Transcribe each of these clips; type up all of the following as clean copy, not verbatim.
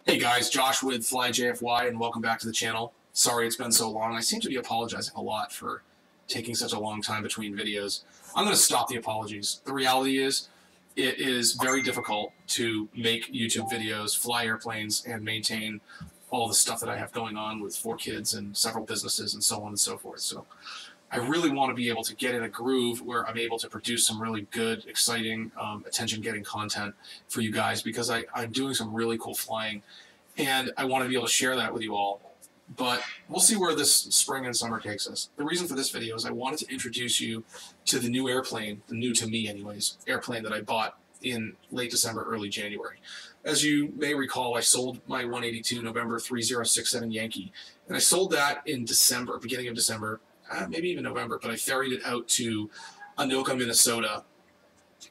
Hey guys, Josh with FlyJFY, and welcome back to the channel. Sorry it's been so long. I seem to be apologizing a lot for taking such a long time between videos. I'm going to stop the apologies. The reality is, it is very difficult to make YouTube videos, fly airplanes, and maintain all the stuff that I have going on with 4 kids and several businesses and so on and so forth. So I really want to be able to get in a groove where I'm able to produce some really good, exciting, attention-getting content for you guys, because I'm doing some really cool flying, and I want to be able to share that with you all. But we'll see where this spring and summer takes us. The reason for this video is I wanted to introduce you to the new airplane, the new to me anyways, airplane that I bought in late December, early January. As you may recall, I sold my 182 November 3067 Yankee, and I sold that in December, beginning of December, maybe even November, but I ferried it out to Anoka, Minnesota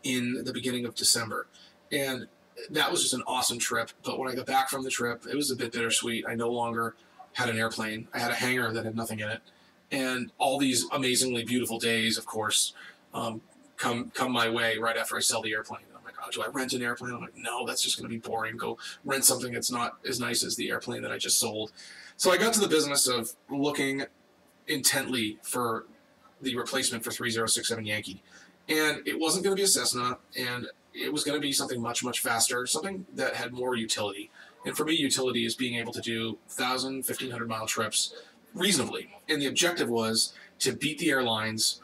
in the beginning of December. And that was just an awesome trip. But when I got back from the trip, it was a bit bittersweet. I no longer had an airplane. I had a hangar that had nothing in it. And all these amazingly beautiful days, of course, come my way right after I sell the airplane. I'm like, oh, do I rent an airplane? I'm like, no, that's just going to be boring. Go rent something that's not as nice as the airplane that I just sold. So I got to the business of looking intently for the replacement for 3067 Yankee. And it wasn't going to be a Cessna, and it was going to be something much, much faster, something that had more utility. And for me, utility is being able to do 1,000, 1,500 mile trips reasonably. And the objective was to beat the airlines,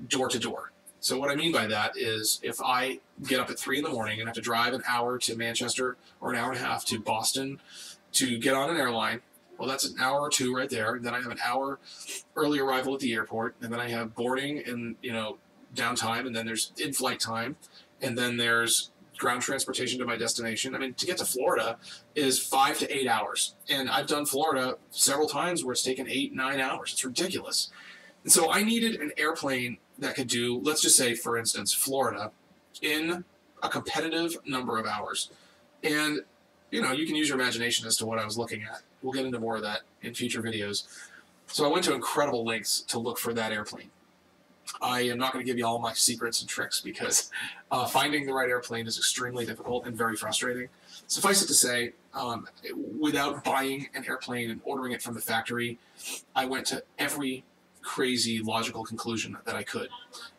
door to door. So what I mean by that is if I get up at 3 in the morning and have to drive an hour to Manchester or an hour and a half to Boston to get on an airline, well, that's an hour or two right there. And then I have an hour early arrival at the airport, and then I have boarding and, downtime, and then there's in-flight time, and then there's ground transportation to my destination. I mean, to get to Florida is 5 to 8 hours, and I've done Florida several times where it's taken 8, 9 hours. It's ridiculous. And so I needed an airplane that could do, let's just say, for instance, Florida in a competitive number of hours. And, you can use your imagination as to what I was looking at. We'll get into more of that in future videos. So I went to incredible lengths to look for that airplane. I am not going to give you all my secrets and tricks because finding the right airplane is extremely difficult and very frustrating. Suffice it to say, without buying an airplane and ordering it from the factory, I went to every crazy logical conclusion that I could.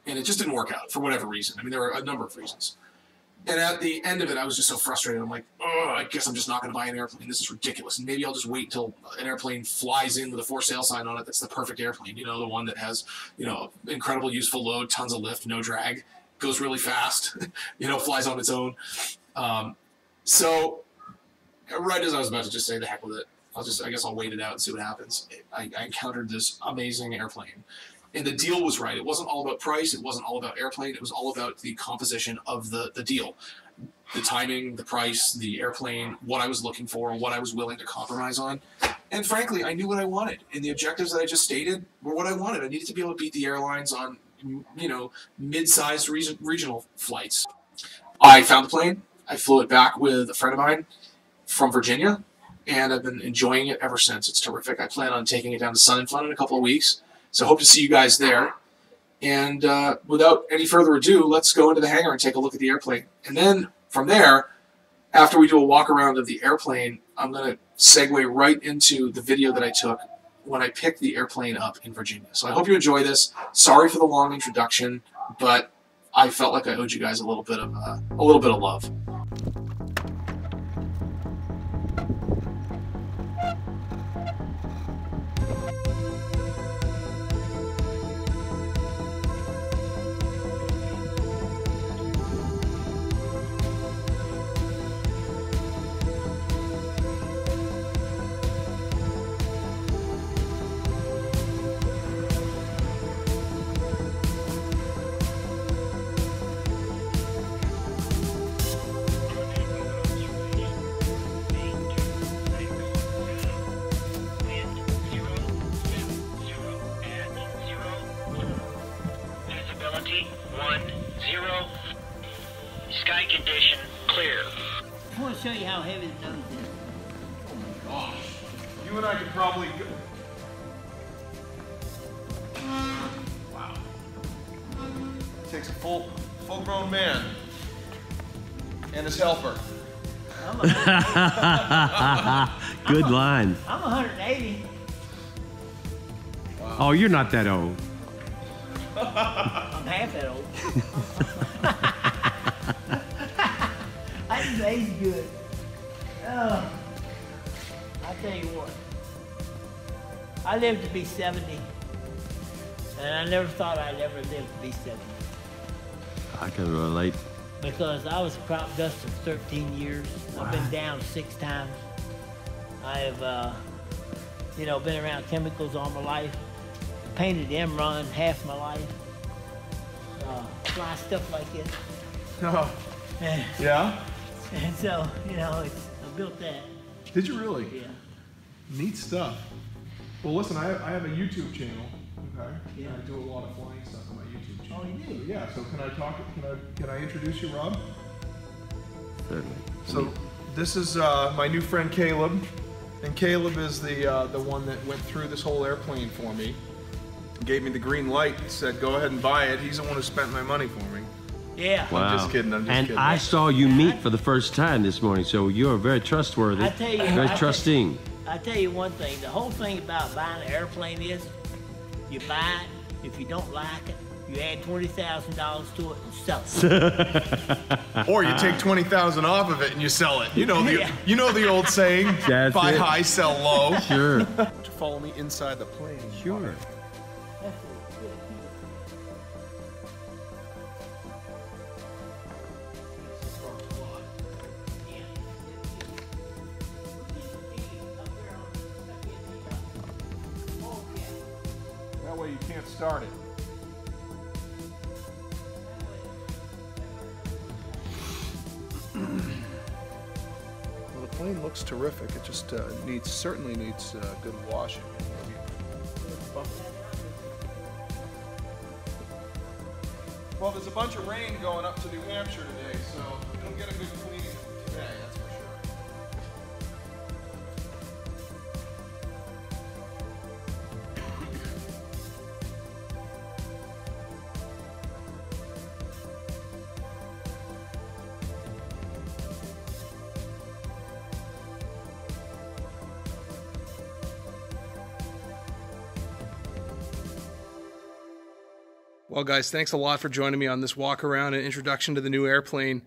And it just didn't work out for whatever reason. I mean, there were a number of reasons. And at the end of it, I was just so frustrated. I'm like, oh, I guess I'm just not going to buy an airplane. This is ridiculous. And maybe I'll just wait until an airplane flies in with a for sale sign on it that's the perfect airplane. The one that has, incredible useful load, tons of lift, no drag, goes really fast, flies on its own. So right as I was about to just say the heck with it, I guess I'll wait it out and see what happens. I encountered this amazing airplane. And the deal was right. It wasn't all about price. It wasn't all about airplane. It was all about the composition of the deal. The timing, the price, the airplane, what I was looking for, what I was willing to compromise on. And frankly, I knew what I wanted. And the objectives that I just stated were what I wanted. I needed to be able to beat the airlines on, mid-sized regional flights. I found the plane. I flew it back with a friend of mine from Virginia. And I've been enjoying it ever since. It's terrific. I plan on taking it down to Sun and Fun in a couple of weeks. So hope to see you guys there. And without any further ado, let's go into the hangar and take a look at the airplane. And then from there, after we do a walk around of the airplane, I'm going to segue right into the video that I took when I picked the airplane up in Virginia. So I hope you enjoy this. Sorry for the long introduction, but I felt like I owed you guys a little bit of love. Sky condition clear. I want to show you how heavy the nose is. Oh my gosh. You and I could probably go. Wow. Takes a full-grown man and his helper. I'm 180. Good line. I'm 180. Oh, you're not that old. I'm half that old. I just age good. Oh, I tell you what. I lived to be 70, and I never thought I'd ever live to be 70. I can relate. Because I was a crop duster for 13 years. Wow. I've been down 6 times. I have, you know, been around chemicals all my life. Painted Emron half my life. Fly stuff like this. Oh. And, Yeah? and so, you know, I built that. Did you really? Yeah. Neat stuff. Well, listen, I have a YouTube channel. Okay. Yeah. And I do a lot of flying stuff on my YouTube channel. Oh, you do? Yeah. So can I introduce you, Rob? Certainly. So this is my new friend Caleb, and Caleb is the one that went through this whole airplane for me. Gave me the green light, said go ahead and buy it. He's the one who spent my money for me. Yeah. Wow. I'm just kidding. And I saw you meet for the first time this morning, so you're very trustworthy. I tell you, very trusting. I tell you one thing. The whole thing about buying an airplane is, you buy it. If you don't like it, you add $20,000 to it and sell it. Or you take 20,000 off of it and you sell it. You know the Yeah. you know the old saying, That's buy it. high, sell low. Sure. To follow me inside the plane. Sure. That way you can't start it. Well, the plane looks terrific. It just certainly needs good washing. Well, there's a bunch of rain going up to New Hampshire today, so you'll get a good cleaning today, that's for sure. Well, guys, thanks a lot for joining me on this walk around and introduction to the new airplane.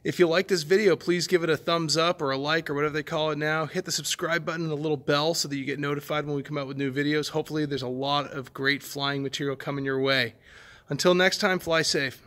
If you like this video, please give it a thumbs up or a like or whatever they call it now. Hit the subscribe button and the little bell so that you get notified when we come out with new videos. Hopefully, there's a lot of great flying material coming your way. Until next time, fly safe.